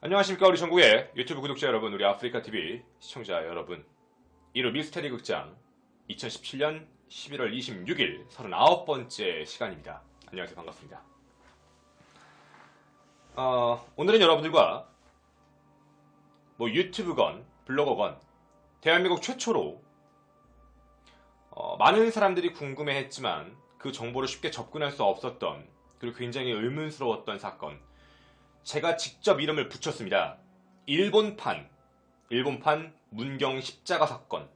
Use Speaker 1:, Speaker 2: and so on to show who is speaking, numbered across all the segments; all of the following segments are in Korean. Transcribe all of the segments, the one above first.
Speaker 1: 안녕하십니까 우리 전국의 유튜브 구독자 여러분, 우리 아프리카TV 시청자 여러분. 1호 미스테리 극장 2017년 11월 26일 39번째 시간입니다. 안녕하세요, 반갑습니다. 오늘은 여러분들과 유튜브건 블로거건 대한민국 최초로 많은 사람들이 궁금해했지만 그 정보를 쉽게 접근할 수 없었던, 그리고 굉장히 의문스러웠던 사건, 제가 직접 이름을 붙였습니다. 일본판 문경 십자가 사건.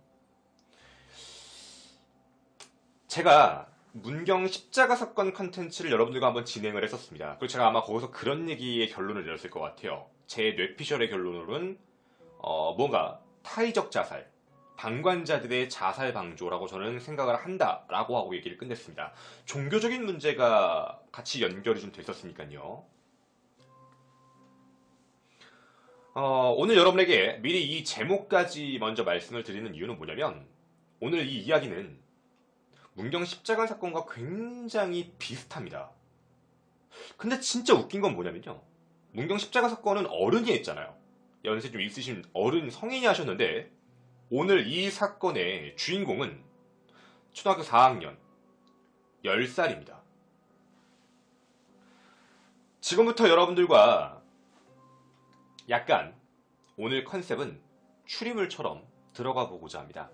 Speaker 1: 제가 문경 십자가 사건 컨텐츠를 여러분들과 한번 진행을 했었습니다. 그리고 제가 아마 거기서 그런 얘기의 결론을 내렸을 것 같아요. 제 뇌피셜의 결론으로는 뭔가 타의적 자살, 방관자들의 자살 방조라고 저는 생각을 한다라고 하고 얘기를 끝냈습니다. 종교적인 문제가 같이 연결이 좀 됐었으니까요. 오늘 여러분에게 미리 이 제목까지 먼저 말씀을 드리는 이유는 뭐냐면, 오늘 이 이야기는 문경 십자가 사건과 굉장히 비슷합니다. 근데 진짜 웃긴 건 뭐냐면요, 문경 십자가 사건은 어른이 했잖아요. 연세 좀 있으신 어른 성인이 하셨는데, 오늘 이 사건의 주인공은 초등학교 4학년 10살입니다. 지금부터 여러분들과 약간 오늘 컨셉은 추리물처럼 들어가 보고자 합니다.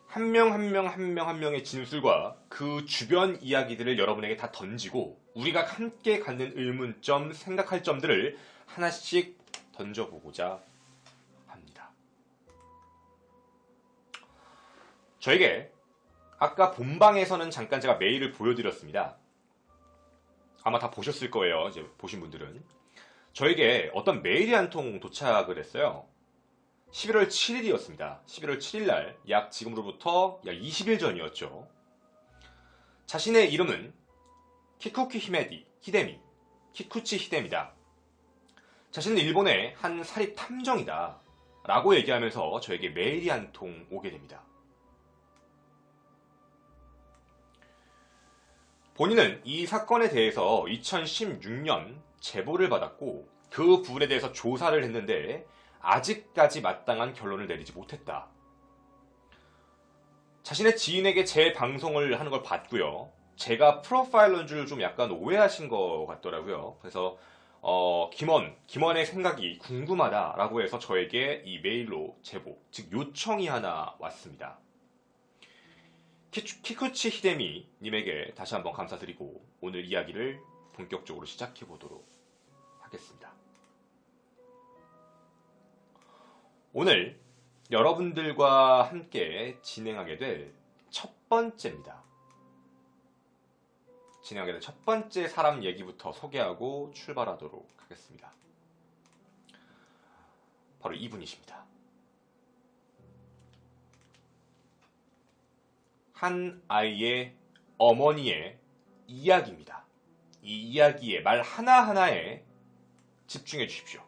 Speaker 1: 한 명 한 명의 진술과 그 주변 이야기들을 여러분에게 다 던지고, 우리가 함께 갖는 의문점, 생각할 점들을 하나씩 던져보고자 합니다. 저에게 아까 본방에서는 잠깐 제가 메일을 보여드렸습니다. 아마 다 보셨을 거예요, 이제 보신 분들은. 저에게 어떤 메일이 한 통 도착을 했어요. 11월 7일이었습니다. 11월 7일날, 약 지금으로부터 약 20일 전이었죠. 자신의 이름은 키쿠치 히데미다. 자신은 일본의 한 사립 탐정이다 라고 얘기하면서 저에게 메일이 한 통 오게 됩니다. 본인은 이 사건에 대해서 2016년 제보를 받았고, 그 부분에 대해서 조사를 했는데 아직까지 마땅한 결론을 내리지 못했다. 자신의 지인에게 제 방송을 하는 걸 봤고요. 제가 프로파일러인 줄 좀 약간 오해하신 것 같더라고요. 그래서 김원의 생각이 궁금하다라고 해서 저에게 이 메일로 제보, 즉 요청이 하나 왔습니다. 키쿠치 히데미 님에게 다시 한번 감사드리고 오늘 이야기를 본격적으로 시작해 보도록 하겠습니다. 오늘 여러분들과 함께 진행하게 될 첫 번째입니다. 진행하게 될 첫 번째 사람 얘기부터 소개하고 출발하도록 하겠습니다. 바로 이분이십니다. 한 아이의 어머니의 이야기입니다. 이 이야기의 말 하나하나에 집중해 주십시오.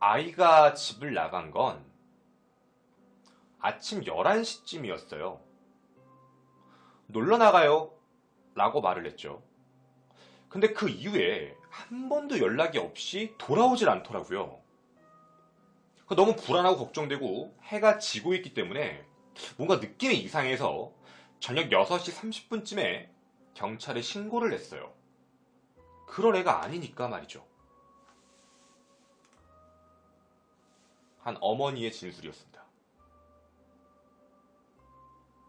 Speaker 1: 아이가 집을 나간 건 아침 11시쯤이었어요. 놀러 나가요 라고 말을 했죠. 근데 그 이후에 한 번도 연락이 없이 돌아오질 않더라고요. 너무 불안하고 걱정되고 해가 지고 있기 때문에 뭔가 느낌이 이상해서 저녁 6시 30분쯤에 경찰에 신고를 했어요. 그럴 애가 아니니까 말이죠. 한 어머니의 진술이었습니다.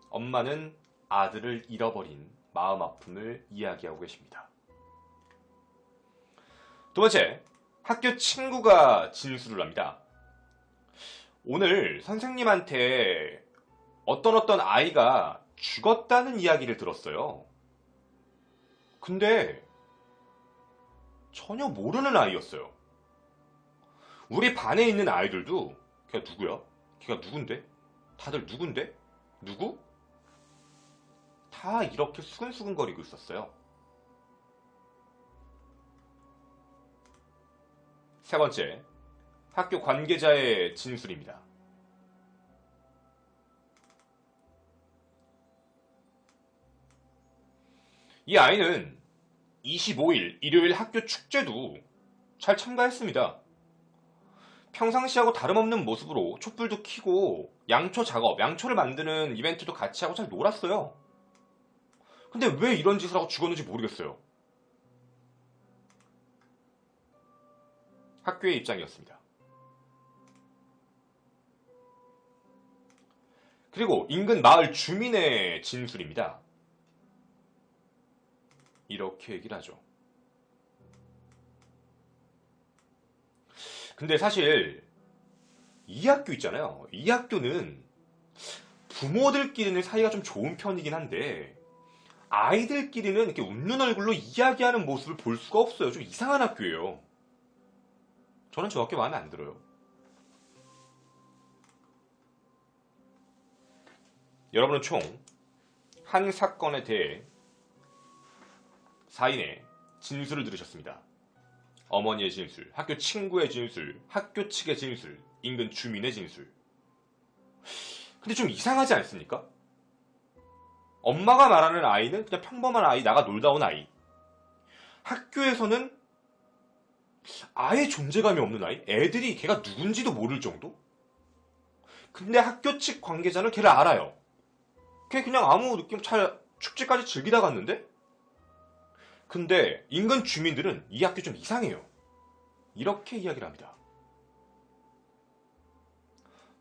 Speaker 1: 엄마는 아들을 잃어버린 마음 아픔을 이야기하고 계십니다. 두 번째, 학교 친구가 진술을 합니다. 오늘 선생님한테 어떤 아이가 죽었다는 이야기를 들었어요. 근데 전혀 모르는 아이였어요. 우리 반에 있는 아이들도 걔가 누구야? 걔가 누군데? 다들 누군데? 누구? 다 이렇게 수근수근거리고 있었어요. 세 번째, 학교 관계자의 진술입니다. 이 아이는 25일 일요일 학교 축제도 잘 참가했습니다. 평상시하고 다름없는 모습으로 촛불도 켜고 양초 작업, 양초를 만드는 이벤트도 같이 하고 잘 놀았어요. 근데 왜 이런 짓을 하고 죽었는지 모르겠어요. 학교의 입장이었습니다. 그리고 인근 마을 주민의 진술입니다. 이렇게 얘기를 하죠. 근데 사실 이 학교 있잖아요. 이 학교는 부모들끼리는 사이가 좀 좋은 편이긴 한데 아이들끼리는 이렇게 웃는 얼굴로 이야기하는 모습을 볼 수가 없어요. 좀 이상한 학교예요. 저는 저 학교 마음에 안 들어요. 여러분은 총 한 사건에 대해 4인의 진술을 들으셨습니다. 어머니의 진술, 학교 친구의 진술, 학교 측의 진술, 인근 주민의 진술. 근데 좀 이상하지 않습니까? 엄마가 말하는 아이는 그냥 평범한 아이, 나가 놀다 온 아이. 학교에서는 아예 존재감이 없는 아이? 애들이 걔가 누군지도 모를 정도? 근데 학교 측 관계자는 걔를 알아요. 걔 그냥 아무 느낌 잘 축제까지 즐기다 갔는데? 근데 인근 주민들은 이 학교 좀 이상해요. 이렇게 이야기를 합니다.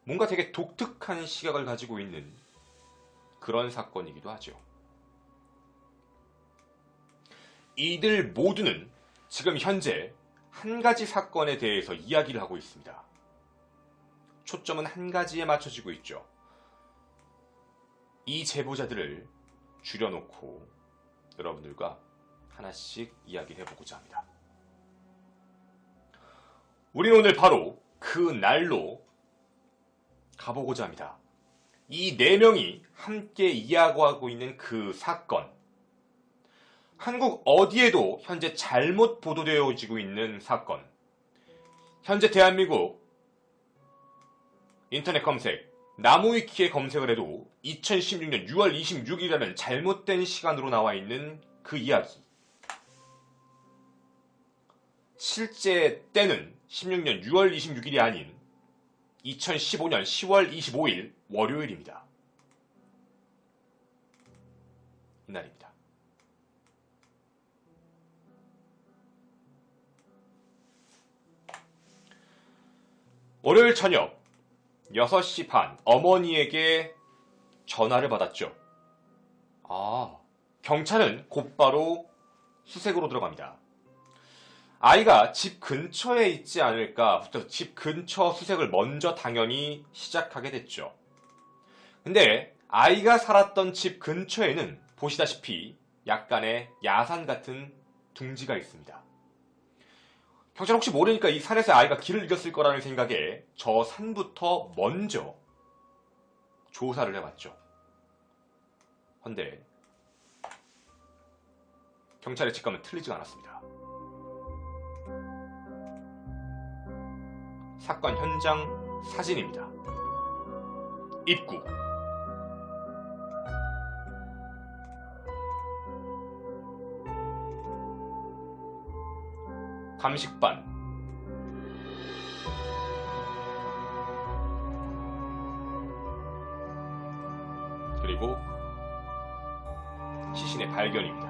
Speaker 1: 뭔가 되게 독특한 시각을 가지고 있는 그런 사건이기도 하죠. 이들 모두는 지금 현재 한 가지 사건에 대해서 이야기를 하고 있습니다. 초점은 한 가지에 맞춰지고 있죠. 이 제보자들을 줄여놓고 여러분들과 하나씩 이야기를 해보고자 합니다. 우리는 오늘 바로 그 날로 가보고자 합니다. 이 4명이 함께 이야기하고 있는 그 사건. 한국 어디에도 현재 잘못 보도되어지고 있는 사건. 현재 대한민국 인터넷 검색, 나무위키에 검색을 해도 2016년 6월 26일이라는 잘못된 시간으로 나와 있는 그 이야기. 실제 때는 16년 6월 26일이 아닌 2015년 10월 25일 월요일입니다. 이날입니다. 월요일 저녁 6시 반 어머니에게 전화를 받았죠. 경찰은 곧바로 수색으로 들어갑니다. 아이가 집 근처에 있지 않을까부터 집 근처 수색을 먼저 당연히 시작하게 됐죠. 근데 아이가 살았던 집 근처에는 보시다시피 약간의 야산 같은 둥지가 있습니다. 경찰 혹시 모르니까 이 산에서 아이가 길을 잃었을 거라는 생각에 저 산부터 먼저 조사를 해봤죠. 헌데 경찰의 직감은 틀리지 않았습니다. 사건 현장 사진입니다. 입구. 감식반. 그리고 시신의 발견입니다.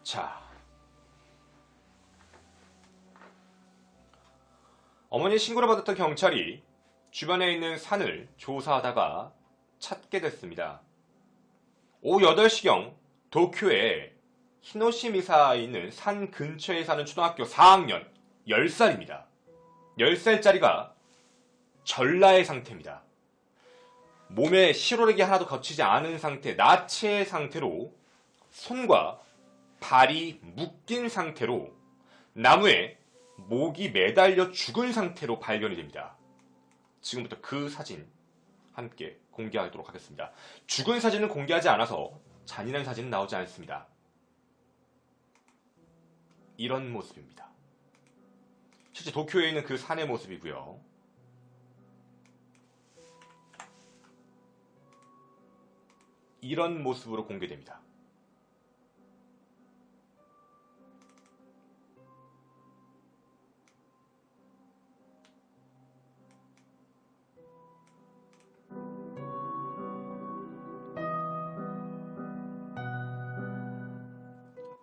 Speaker 1: 자, 어머니의 신고를 받았던 경찰이 주변에 있는 산을 조사하다가 찾게 됐습니다. 오후 8시경 도쿄의 히노시미사에 있는 산 근처에 사는 초등학교 4학년 10살입니다. 10살짜리가 전라의 상태입니다. 몸에 실오래기 하나도 거치지 않은 상태, 나체의 상태로 손과 발이 묶인 상태로 나무에 목이 매달려 죽은 상태로 발견이 됩니다. 지금부터 그 사진 함께 공개하도록 하겠습니다. 죽은 사진은 공개하지 않아서 잔인한 사진은 나오지 않습니다. 이런 모습입니다. 실제 도쿄에 있는 그 산의 모습이고요. 이런 모습으로 공개됩니다.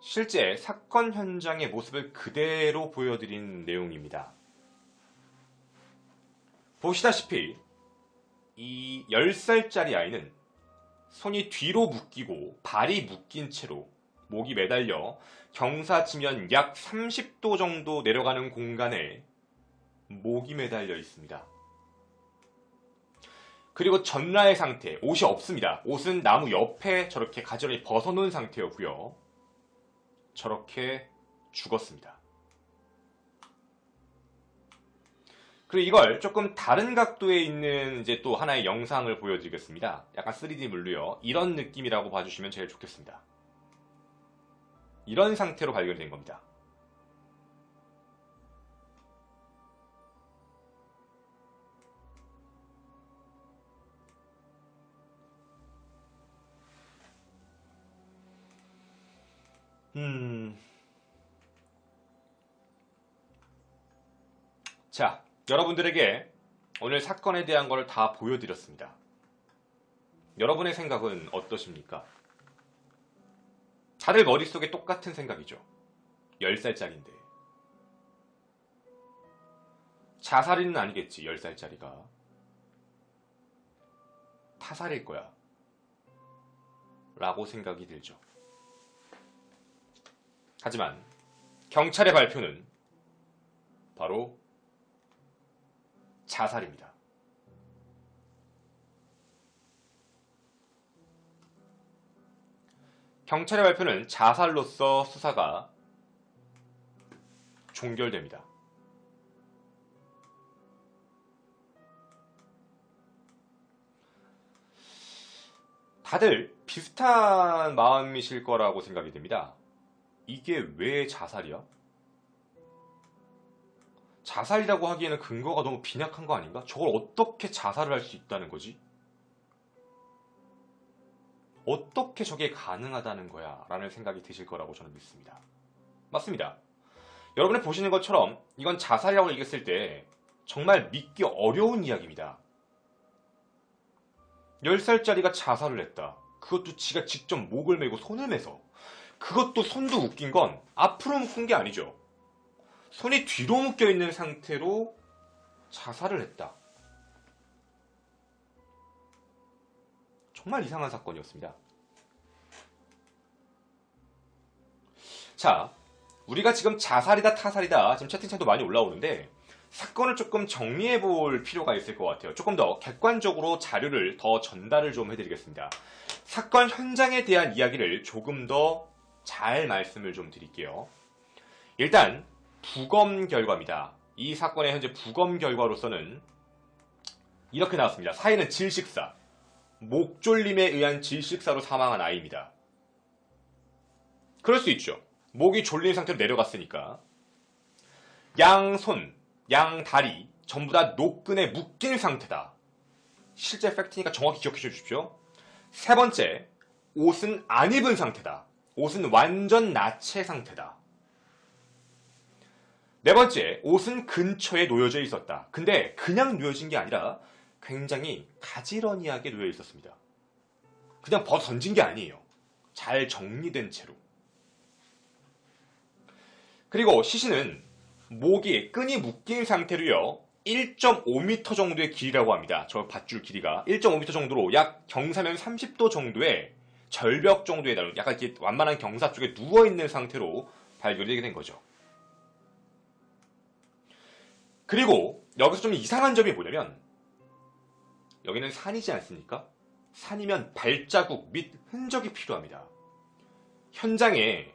Speaker 1: 실제 사건 현장의 모습을 그대로 보여드린 내용입니다. 보시다시피 이 10살짜리 아이는 손이 뒤로 묶이고 발이 묶인 채로 목이 매달려 경사지면 약 30도 정도 내려가는 공간에 목이 매달려 있습니다. 그리고 전라의 상태, 옷이 없습니다. 옷은 나무 옆에 저렇게 가지런히 벗어놓은 상태였고요. 저렇게 죽었습니다. 그리고 이걸 조금 다른 각도에 있는 이제 또 하나의 영상을 보여드리겠습니다. 약간 3D물로요. 이런 느낌이라고 봐주시면 제일 좋겠습니다. 이런 상태로 발견된 겁니다. 자, 여러분들에게 오늘 사건에 대한 걸 다 보여드렸습니다. 여러분의 생각은 어떠십니까? 다들 머릿속에 똑같은 생각이죠. 10살짜리인데. 자살은 아니겠지, 10살짜리가. 타살일 거야. 라고 생각이 들죠. 하지만 경찰의 발표는 바로 자살입니다. 경찰의 발표는 자살로서 수사가 종결됩니다. 다들 비슷한 마음이실 거라고 생각이 됩니다. 이게 왜 자살이야? 자살이라고 하기에는 근거가 너무 빈약한 거 아닌가? 저걸 어떻게 자살을 할 수 있다는 거지? 어떻게 저게 가능하다는 거야? 라는 생각이 드실 거라고 저는 믿습니다. 맞습니다. 여러분이 보시는 것처럼 이건 자살이라고 얘기했을 때 정말 믿기 어려운 이야기입니다. 10살짜리가 자살을 했다. 그것도 지가 직접 목을 메고 손을 매서. 그것도 손도 웃긴 건 앞으로 묶은 게 아니죠. 손이 뒤로 묶여있는 상태로 자살을 했다. 정말 이상한 사건이었습니다. 자, 우리가 지금 자살이다 타살이다 지금 채팅창도 많이 올라오는데 사건을 조금 정리해 볼 필요가 있을 것 같아요. 조금 더 객관적으로 자료를 더 전달을 좀 해드리겠습니다. 사건 현장에 대한 이야기를 조금 더 잘 말씀을 좀 드릴게요. 일단 부검 결과입니다. 이 사건의 현재 부검 결과로서는 이렇게 나왔습니다. 사인은 질식사, 목졸림에 의한 질식사로 사망한 아이입니다. 그럴 수 있죠. 목이 졸린 상태로 내려갔으니까. 양손, 양다리 전부 다 노끈에 묶인 상태다. 실제 팩트니까 정확히 기억해 주십시오. 세 번째, 옷은 안 입은 상태다. 옷은 완전 나체 상태다. 네 번째, 옷은 근처에 놓여져 있었다. 근데 그냥 놓여진 게 아니라 굉장히 가지런히하게 놓여 있었습니다. 그냥 벗어 던진 게 아니에요. 잘 정리된 채로. 그리고 시신은 목이 끈이 묶인 상태로요. 1.5m 정도의 길이라고 합니다. 저 밧줄 길이가 1.5m 정도로 약 경사면 30도 정도의 절벽 정도에 달린 약간 이렇게 완만한 경사 쪽에 누워있는 상태로 발견되게 된 거죠. 그리고 여기서 좀 이상한 점이 뭐냐면 여기는 산이지 않습니까? 산이면 발자국 및 흔적이 필요합니다. 현장에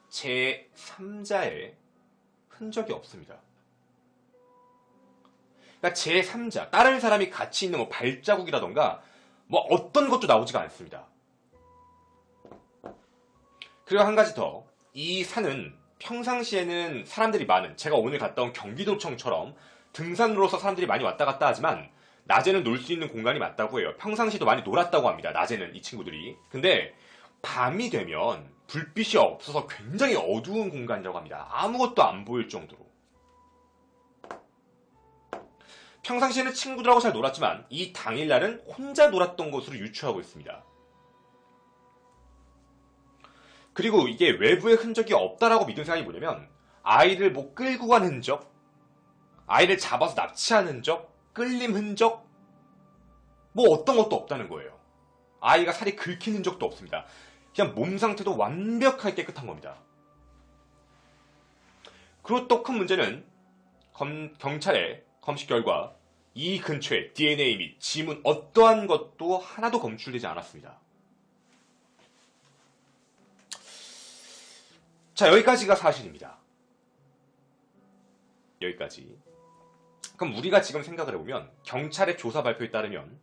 Speaker 1: 제3자의 흔적이 없습니다. 그러니까 제3자, 다른 사람이 같이 있는 뭐 발자국이라던가 뭐 어떤 것도 나오지가 않습니다. 그리고 한 가지 더, 이 산은 평상시에는 사람들이 많은, 제가 오늘 갔다 온 경기도청처럼 등산로서 사람들이 많이 왔다 갔다 하지만 낮에는 놀 수 있는 공간이 맞다고 해요. 평상시도 많이 놀았다고 합니다. 낮에는 이 친구들이. 근데 밤이 되면 불빛이 없어서 굉장히 어두운 공간이라고 합니다. 아무것도 안 보일 정도로. 평상시에는 친구들하고 잘 놀았지만 이 당일날은 혼자 놀았던 것으로 유추하고 있습니다. 그리고 이게 외부의 흔적이 없다라고 믿은 생각이 뭐냐면 아이를 뭐 끌고 간 흔적, 아이를 잡아서 납치한 흔적, 끌림 흔적, 뭐 어떤 것도 없다는 거예요. 아이가 살이 긁힌 흔적도 없습니다. 그냥 몸 상태도 완벽하게 깨끗한 겁니다. 그리고 또 큰 문제는 경찰의 검식 결과 이 근처에 DNA 및 지문 어떠한 것도 하나도 검출되지 않았습니다. 자, 여기까지가 사실입니다. 여기까지. 그럼 우리가 지금 생각을 해보면 경찰의 조사 발표에 따르면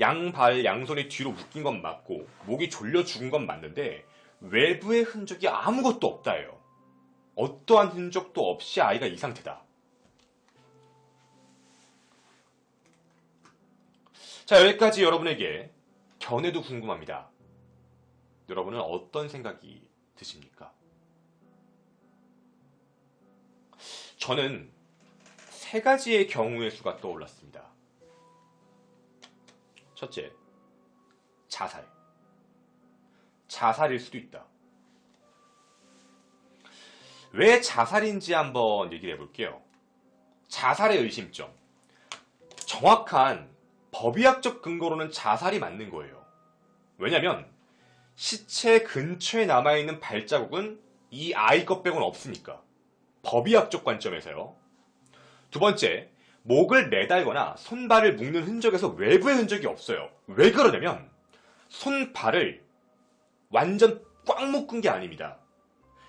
Speaker 1: 양발, 양손이 뒤로 묶인 건 맞고 목이 졸려 죽은 건 맞는데 외부의 흔적이 아무것도 없다예요. 어떠한 흔적도 없이 아이가 이 상태다. 자, 여기까지 여러분에게 견해도 궁금합니다. 여러분은 어떤 생각이 드십니까? 저는 세 가지의 경우의 수가 떠올랐습니다. 첫째, 자살. 자살일 수도 있다. 왜 자살인지 한번 얘기를 해볼게요. 자살의 의심점. 정확한 법의학적 근거로는 자살이 맞는 거예요. 왜냐면 시체 근처에 남아있는 발자국은 이 아이 것 빼고는 없으니까. 법의학적 관점에서요. 두 번째, 목을 매달거나 손발을 묶는 흔적에서 외부의 흔적이 없어요. 왜 그러냐면 손발을 완전 꽉 묶은 게 아닙니다.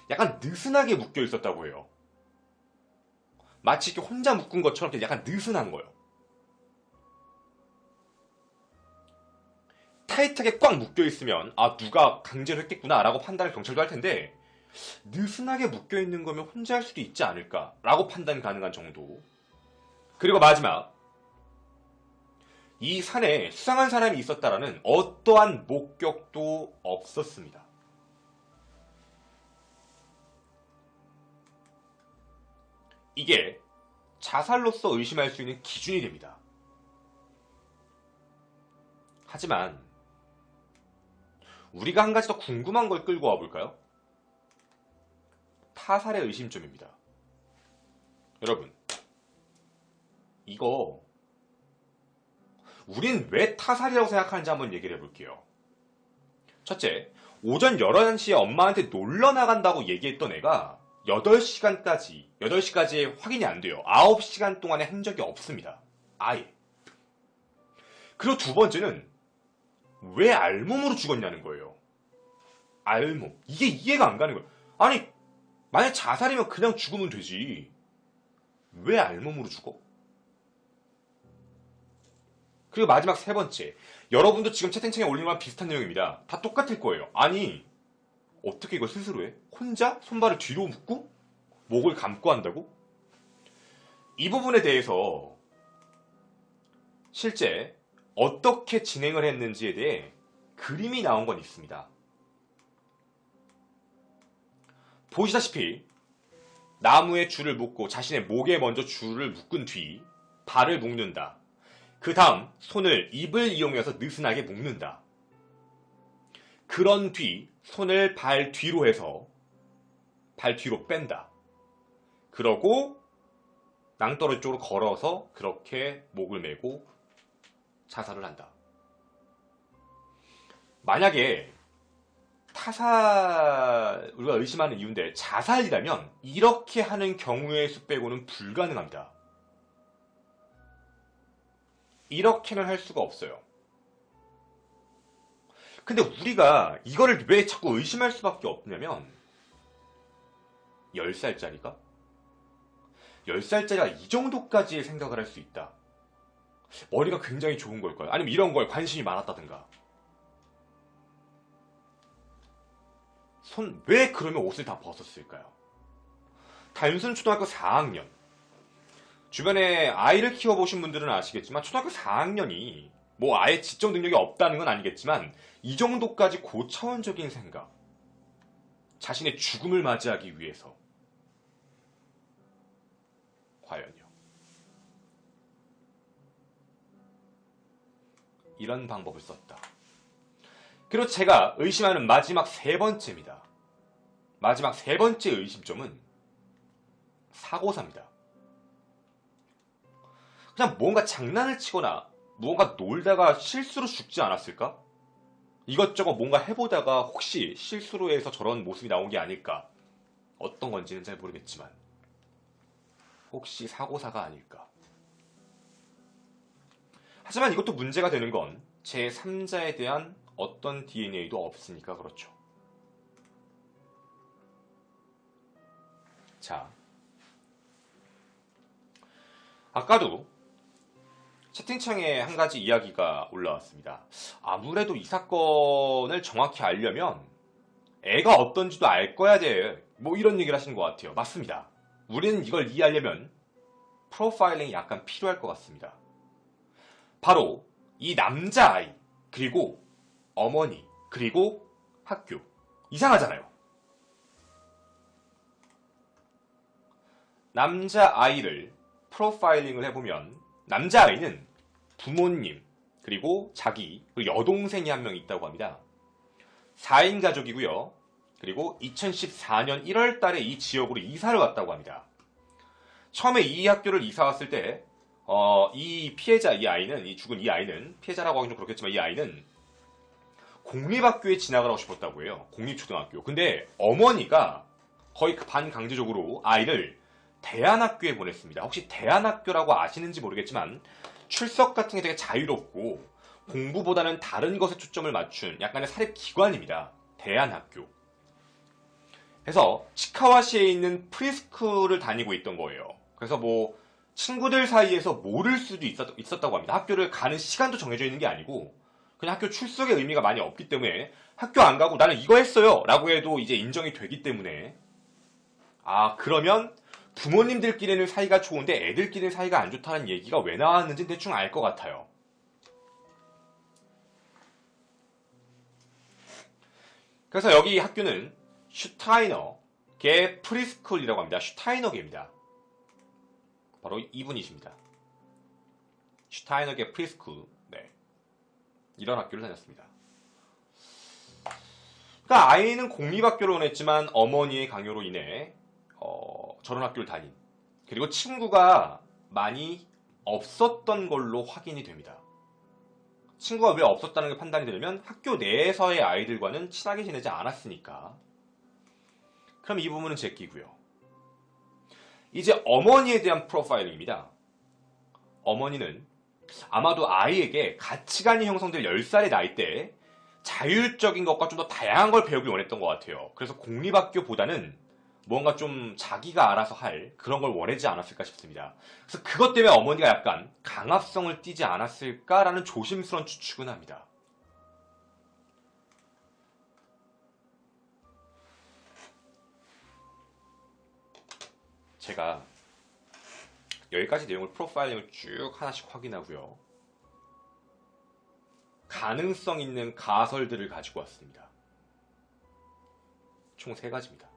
Speaker 1: 약간 느슨하게 묶여 있었다고 해요. 마치 이렇게 혼자 묶은 것처럼 약간 느슨한 거예요. 타이트하게 꽉 묶여 있으면 아 누가 강제로 했겠구나 라고 판단을 경찰도 할 텐데 느슨하게 묶여 있는 거면 혼자 할 수도 있지 않을까 라고 판단 가능한 정도. 그리고 마지막, 이 산에 수상한 사람이 있었다라는 어떠한 목격도 없었습니다. 이게 자살로서 의심할 수 있는 기준이 됩니다. 하지만 우리가 한 가지 더 궁금한 걸 끌고 와볼까요? 타살의 의심점입니다. 여러분, 이거 우린 왜 타살이라고 생각하는지 한번 얘기를 해볼게요. 첫째, 오전 11시에 엄마한테 놀러 나간다고 얘기했던 애가 8시까지에 확인이 안 돼요. 9시간 동안의 흔적이 없습니다. 아예. 그리고 두 번째는 왜 알몸으로 죽었냐는 거예요. 알몸. 이게 이해가 안 가는 거예요. 아니, 만약 자살이면 그냥 죽으면 되지. 왜 알몸으로 죽어? 그리고 마지막 세 번째. 여러분도 지금 채팅창에 올린 거랑 비슷한 내용입니다. 다 똑같을 거예요. 아니, 어떻게 이걸 스스로 해? 혼자 손발을 뒤로 묶고 목을 감고 한다고? 이 부분에 대해서 실제 어떻게 진행을 했는지에 대해 그림이 나온 건 있습니다. 보시다시피 나무에 줄을 묶고 자신의 목에 먼저 줄을 묶은 뒤 발을 묶는다. 그 다음 손을 입을 이용해서 느슨하게 묶는다. 그런 뒤 손을 발 뒤로 해서 발 뒤로 뺀다. 그러고 낭떠러지 쪽으로 걸어서 그렇게 목을 메고 자살을 한다. 만약에 타살, 우리가 의심하는 이유인데 자살이라면 이렇게 하는 경우의 수 빼고는 불가능합니다. 이렇게는 할 수가 없어요. 근데 우리가 이거를 왜 자꾸 의심할 수밖에 없냐면 10살짜리가? 10살짜리가 이 정도까지의 생각을 할 수 있다. 머리가 굉장히 좋은 걸까요? 아니면 이런 거에 관심이 많았다든가. 왜 그러면 옷을 다 벗었을까요? 단순 초등학교 4학년. 주변에 아이를 키워보신 분들은 아시겠지만 초등학교 4학년이 뭐 아예 지적 능력이 없다는 건 아니겠지만 이 정도까지 고차원적인 생각, 자신의 죽음을 맞이하기 위해서 과연요. 이런 방법을 썼다. 그리고 제가 의심하는 마지막 세 번째입니다. 마지막 세 번째 의심점은 사고사입니다. 그냥 뭔가 장난을 치거나 무언가 놀다가 실수로 죽지 않았을까? 이것저것 뭔가 해보다가 혹시 실수로 해서 저런 모습이 나온 게 아닐까? 어떤 건지는 잘 모르겠지만 혹시 사고사가 아닐까? 하지만 이것도 문제가 되는 건 제3자에 대한 어떤 DNA도 없으니까 그렇죠. 자, 아까도 채팅창에 한 가지 이야기가 올라왔습니다. 아무래도 이 사건을 정확히 알려면 애가 어떤지도 알 거야 돼. 뭐 이런 얘기를 하시는 것 같아요. 맞습니다. 우리는 이걸 이해하려면 프로파일링이 약간 필요할 것 같습니다. 바로 이 남자아이, 그리고 어머니, 그리고 학교. 이상하잖아요. 남자아이를 프로파일링을 해보면 남자아이는 부모님, 그리고 자기, 그리고 여동생이 한 명 있다고 합니다. 4인 가족이고요. 그리고 2014년 1월 달에 이 지역으로 이사를 왔다고 합니다. 처음에 이 학교를 이사 왔을 때 이 피해자, 이 아이는, 이 죽은 이 아이는, 피해자라고 하긴 좀 그렇겠지만 이 아이는 공립학교에 진학을 하고 싶었다고 해요. 공립초등학교. 근데 어머니가 거의 반강제적으로 아이를 대안학교에 보냈습니다. 혹시 대안학교라고 아시는지 모르겠지만 출석 같은 게 되게 자유롭고 공부보다는 다른 것에 초점을 맞춘 약간의 사립기관입니다. 대안학교. 그래서 치카와시에 있는 프리스쿨을 다니고 있던 거예요. 그래서 뭐 친구들 사이에서 모를 수도 있었다고 합니다. 학교를 가는 시간도 정해져 있는 게 아니고 그냥 학교 출석의 의미가 많이 없기 때문에 학교 안 가고 나는 이거 했어요 라고 해도 이제 인정이 되기 때문에 그러면 부모님들끼리는 사이가 좋은데 애들끼리는 사이가 안 좋다는 얘기가 왜 나왔는지 대충 알 것 같아요. 그래서 여기 학교는 슈타이너계 프리스쿨이라고 합니다. 슈타이너계입니다. 바로 이분이십니다. 슈타이너계 프리스쿨. 네. 이런 학교를 다녔습니다. 그러니까 아이는 공립학교를 보냈지만 어머니의 강요로 인해 저런 학교를 다닌, 그리고 친구가 많이 없었던 걸로 확인이 됩니다. 친구가 왜 없었다는 게 판단이 되려면 학교 내에서의 아이들과는 친하게 지내지 않았으니까. 그럼 이 부분은 제끼고요. 이제 어머니에 대한 프로파일링입니다. 어머니는 아마도 아이에게 가치관이 형성될 10살의 나이 때 자율적인 것과 좀 더 다양한 걸 배우길 원했던 것 같아요. 그래서 공립학교보다는 뭔가 좀 자기가 알아서 할 그런 걸 원하지 않았을까 싶습니다. 그래서 그것 때문에 어머니가 약간 강압성을 띠지 않았을까라는 조심스러운 추측은 합니다. 제가 여기까지 내용을 프로파일링을 쭉 하나씩 확인하고요. 가능성 있는 가설들을 가지고 왔습니다. 총 3가지입니다.